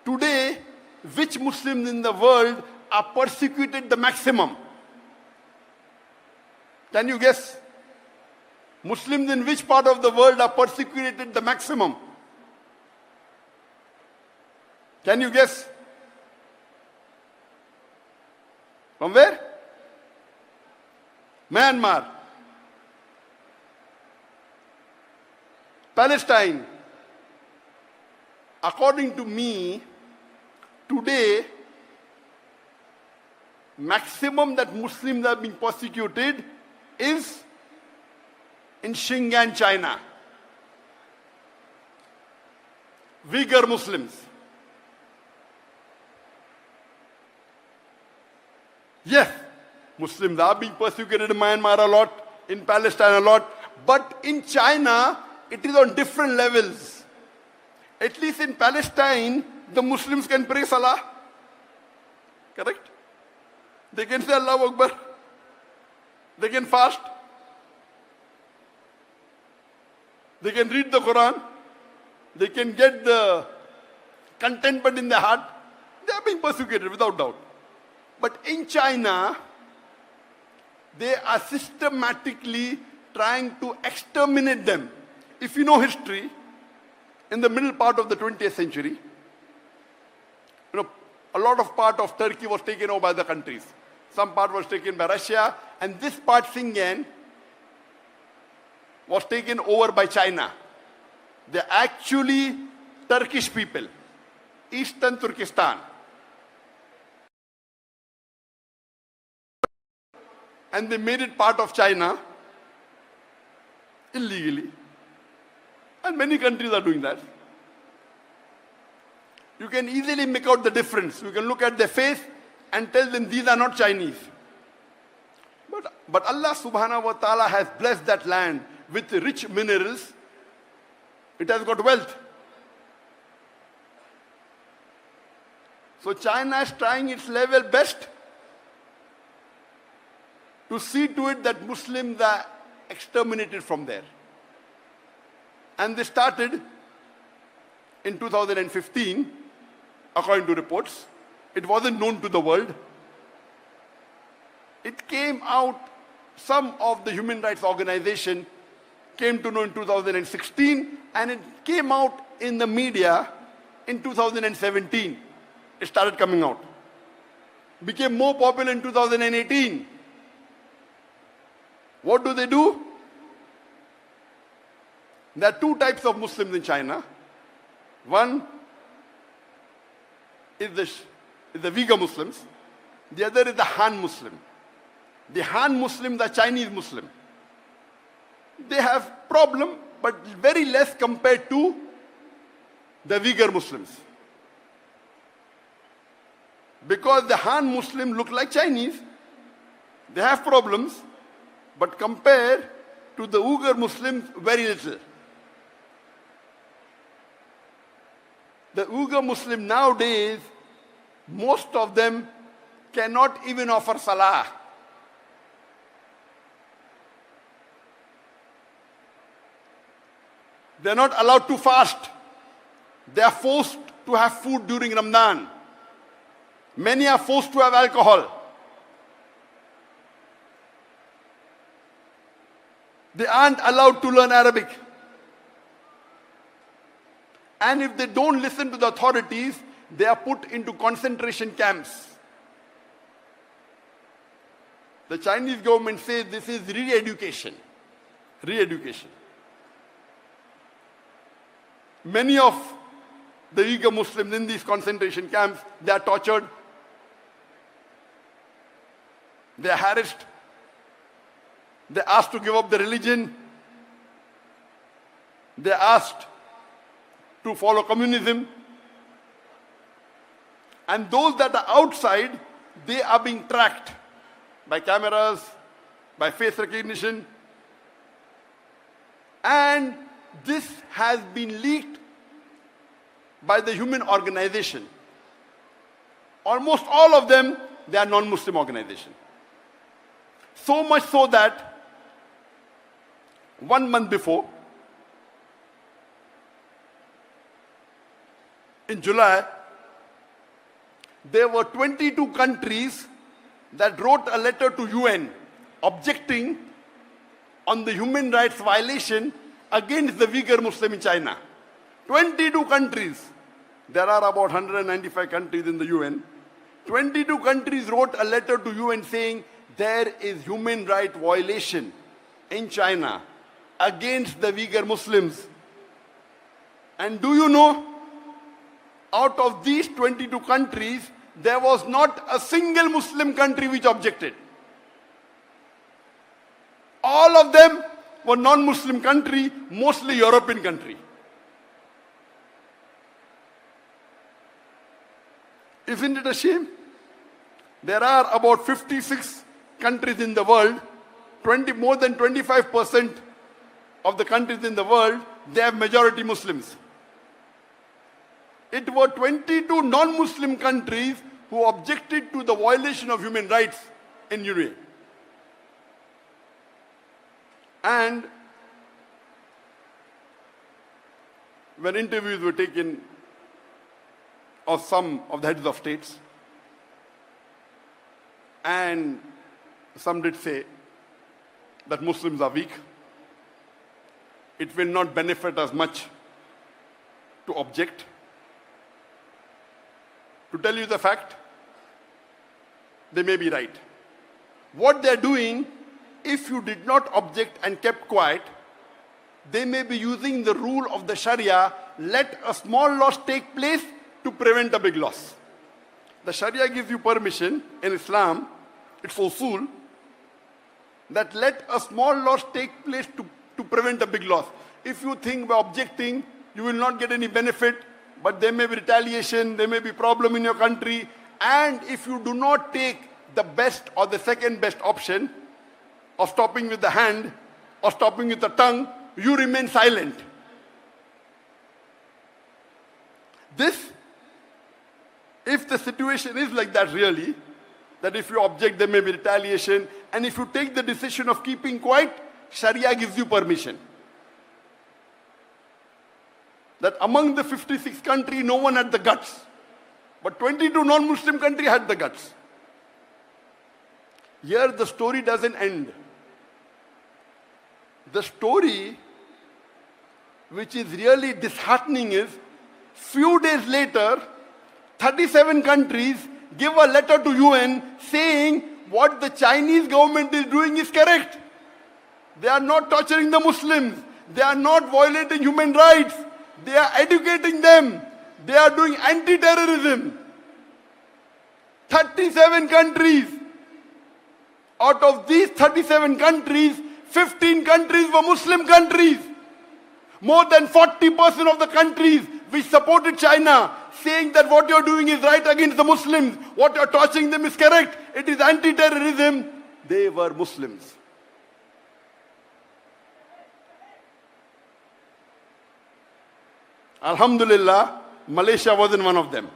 Today, which Muslims in the world are persecuted the maximum? Can you guess? Muslims in which part of the world are persecuted the maximum? Can you guess? From where? Myanmar. Palestine. According to me, today, maximum that Muslims are being persecuted is in Xinjiang, China. Uighur Muslims. Yes, Muslims are being persecuted in Myanmar a lot, in Palestine a lot, but in China, it is on different levels. At least in Palestine, the Muslims can pray Salah. Correct? They can say Allahu Akbar. They can fast. They can read the Quran. They can get the contentment in their heart. They are being persecuted without doubt. But in China, they are systematically trying to exterminate them. If you know history, in the middle part of the 20th century, a lot of part of Turkey was taken over by the countries. Some part was taken by Russia, and this part, Xinjiang, was taken over by China. They're actually Turkish people, Eastern Turkestan. And they made it part of China illegally. And many countries are doing that. You can easily make out the difference. You can look at their face and tell them these are not Chinese. But Allah subhanahu wa ta'ala has blessed that land with rich minerals. It has got wealth. So China is trying its level best to see to it that Muslims are exterminated from there. And they started in 2015, according to reports. It wasn't known to the world. It came out, some of the human rights organization came to know in 2016, and it came out in the media in 2017. It started coming out. Became more popular in 2018. What do? There are two types of Muslims in China. One is the Uighur Muslims. The other is the Han Muslim. The Han Muslims are Chinese Muslim. They have problem, but very less compared to the Uighur Muslims. Because the Han Muslim look like Chinese, they have problems, but compared to the Uighur Muslims, very little. The Uighur Muslim nowadays, most of them cannot even offer Salah. They are not allowed to fast. They are forced to have food during Ramadan. Many are forced to have alcohol. They aren't allowed to learn Arabic. And if they don't listen to the authorities, they are put into concentration camps. The Chinese government says this is re-education. Re-education. Many of the Uighur Muslims in these concentration camps, they are tortured. They are harassed. They are asked to give up their religion. They are asked to follow communism. And those that are outside, they are being tracked by cameras, by face recognition. And this has been leaked by the human organization. Almost all of them, they are non-Muslim organizations. So much so that 1 month before, in July, there were 22 countries that wrote a letter to UN objecting on the human rights violation against the Uyghur Muslim in China. 22 countries. There are about 195 countries in the UN. 22 countries wrote a letter to UN saying there is human right violation in China against the Uyghur Muslims. And do you know, out of these 22 countries, there was not a single Muslim country which objected. All of them were non-Muslim country, mostly European country. Isn't it a shame? There are about 56 countries in the world, more than 25% of the countries in the world, they have majority Muslims. It were 22 non-Muslim countries who objected to the violation of human rights in UN. And when interviews were taken of some of the heads of states, and some did say that Muslims are weak, it will not benefit us much to object. To tell you the fact, they may be right. What they're doing, if you did not object and kept quiet, they may be using the rule of the Sharia, let a small loss take place to prevent a big loss. The Sharia gives you permission in Islam, it's usul, that let a small loss take place to prevent a big loss. If you think by objecting, you will not get any benefit, but there may be retaliation, there may be problem in your country, and if you do not take the best or the second best option of stopping with the hand or stopping with the tongue, you remain silent. This, if the situation is like that really, that if you object there may be retaliation, and if you take the decision of keeping quiet, Sharia gives you permission. That among the 56 countries, no one had the guts. But 22 non-Muslim countries had the guts. Here the story doesn't end. The story which is really disheartening is, few days later, 37 countries give a letter to UN saying what the Chinese government is doing is correct. They are not torturing the Muslims. They are not violating human rights. They are educating them. They are doing anti-terrorism. 37 countries. Out of these 37 countries, 15 countries were Muslim countries. More than 40% of the countries which supported China, saying that what you're doing is right against the Muslims, what you're torturing them is correct, it is anti-terrorism, they were Muslims. Alhamdulillah, Malaysia wasn't one of them.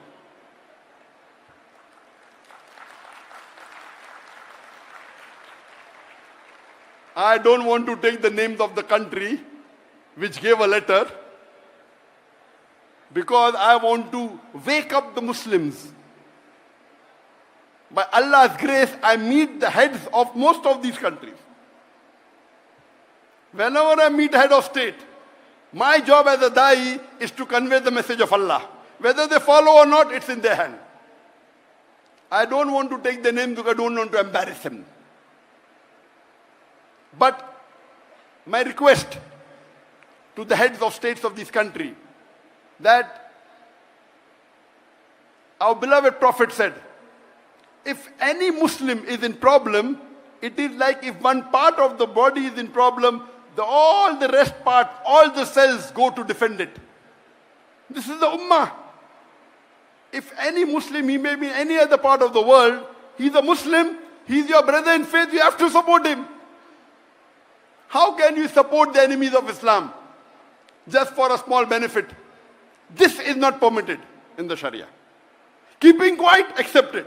I don't want to take the names of the country which gave a letter, because I want to wake up the Muslims. By Allah's grace, I meet the heads of most of these countries. Whenever I meet head of state, my job as a da'i is to convey the message of Allah. Whether they follow or not, it's in their hand. I don't want to take the name because I don't want to embarrass them. But my request to the heads of states of this country, that our beloved Prophet said, if any Muslim is in problem, it is like if one part of the body is in problem, all the rest part, all the cells go to defend it. This is the Ummah. If any Muslim, he may be in any other part of the world, he's a Muslim, he's your brother in faith, you have to support him. How can you support the enemies of Islam just for a small benefit? This is not permitted in the Sharia. Keeping quiet, accepted.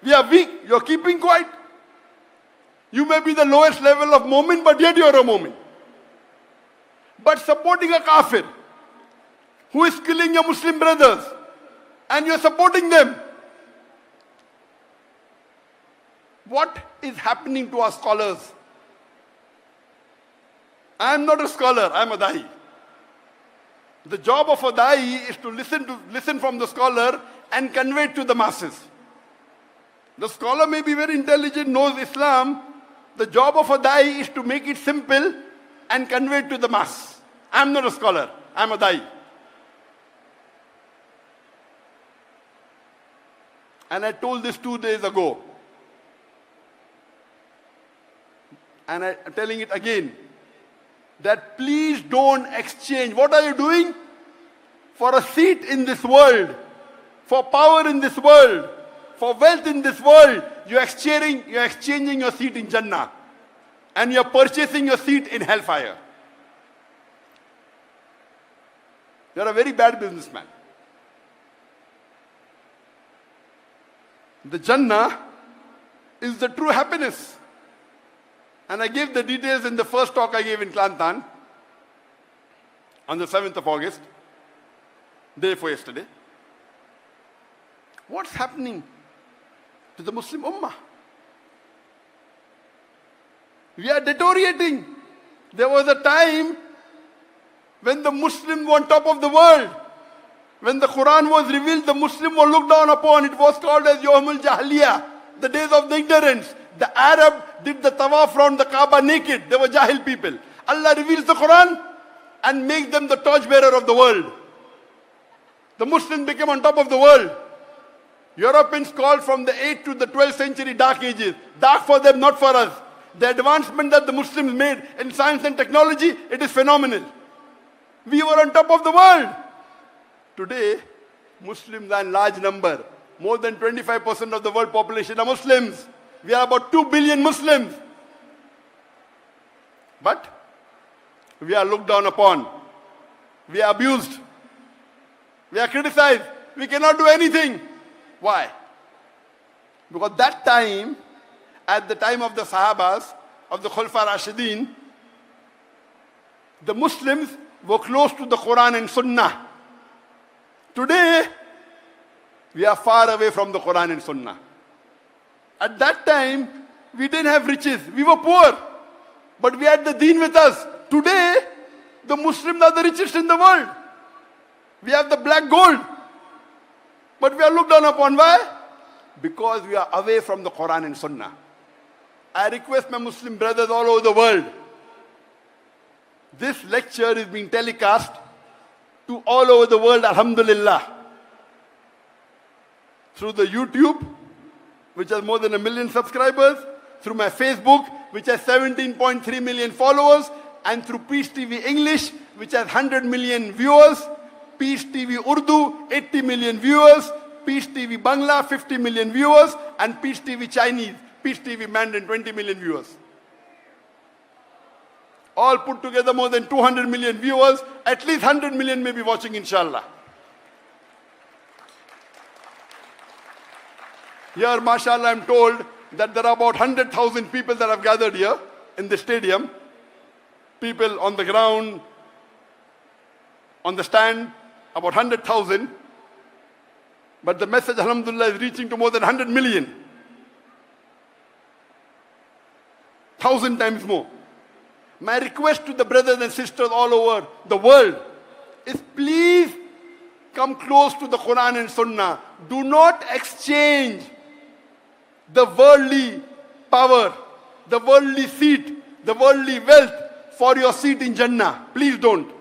We are weak, you're keeping quiet. You may be the lowest level of mu'min, but yet you're a mu'min. But supporting a kafir who is killing your Muslim brothers, and you're supporting them, what is happening to our scholars. I am not a scholar, I am a da'i. The job of a da'i is to listen from the scholar and convey it to the masses. The scholar may be very intelligent, knows Islam. The job of a da'i is to make it simple and convey it to the mass. I am not a scholar, I am a da'i. And I told this 2 days ago. And I'm telling it again. That please don't exchange. What are you doing? For a seat in this world, for power in this world, for wealth in this world, you're exchanging your seat in Jannah. And you're purchasing your seat in hellfire. You're a very bad businessman. The Jannah is the true happiness. And I gave the details in the first talk I gave in Kelantan on the 7th of August, day before yesterday. What's happening to the Muslim Ummah? We are deteriorating. There was a time when the Muslims were on top of the world. When the Quran was revealed, the Muslims were looked down upon. It was called as Yawmul Jahiliyyah, the days of the ignorance. The Arab did the tawaf around the Kaaba naked. They were Jahil people. Allah reveals the Quran and makes them the torchbearer of the world. The Muslims became on top of the world. Europeans called from the 8th to the 12th century dark ages. Dark for them, not for us. The advancement that the Muslims made in science and technology, it is phenomenal. We were on top of the world. Today, Muslims are in large number. More than 25% of the world population are Muslims. We are about 2 billion Muslims. But we are looked down upon. We are abused. We are criticized. We cannot do anything. Why? Because that time, at the time of the Sahabas, of the Khulafa Rashidin, the Muslims were close to the Quran and Sunnah. Today, we are far away from the Quran and Sunnah. At that time, we didn't have riches. We were poor. But we had the deen with us. Today, the Muslims are the richest in the world. We have the black gold. But we are looked down upon. Why? Because we are away from the Quran and Sunnah. I request my Muslim brothers all over the world. This lecture is being telecast to all over the world, alhamdulillah. Through the YouTube, which has more than 1 million subscribers, through my Facebook, which has 17.3 million followers, and through Peace TV English, which has 100 million viewers, Peace TV Urdu, 80 million viewers, Peace TV Bangla, 50 million viewers, and Peace TV Chinese, Peace TV Mandarin, 20 million viewers. All put together more than 200 million viewers, at least 100 million may be watching, inshallah. Here, mashallah, I'm told that there are about 100,000 people that have gathered here in the stadium. People on the ground, on the stand, about 100,000. But the message, alhamdulillah, is reaching to more than 100 million. 1,000 times more. My request to the brothers and sisters all over the world is please come close to the Quran and Sunnah. Do not exchange the worldly power, the worldly seat, the worldly wealth for your seat in Jannah. Please don't.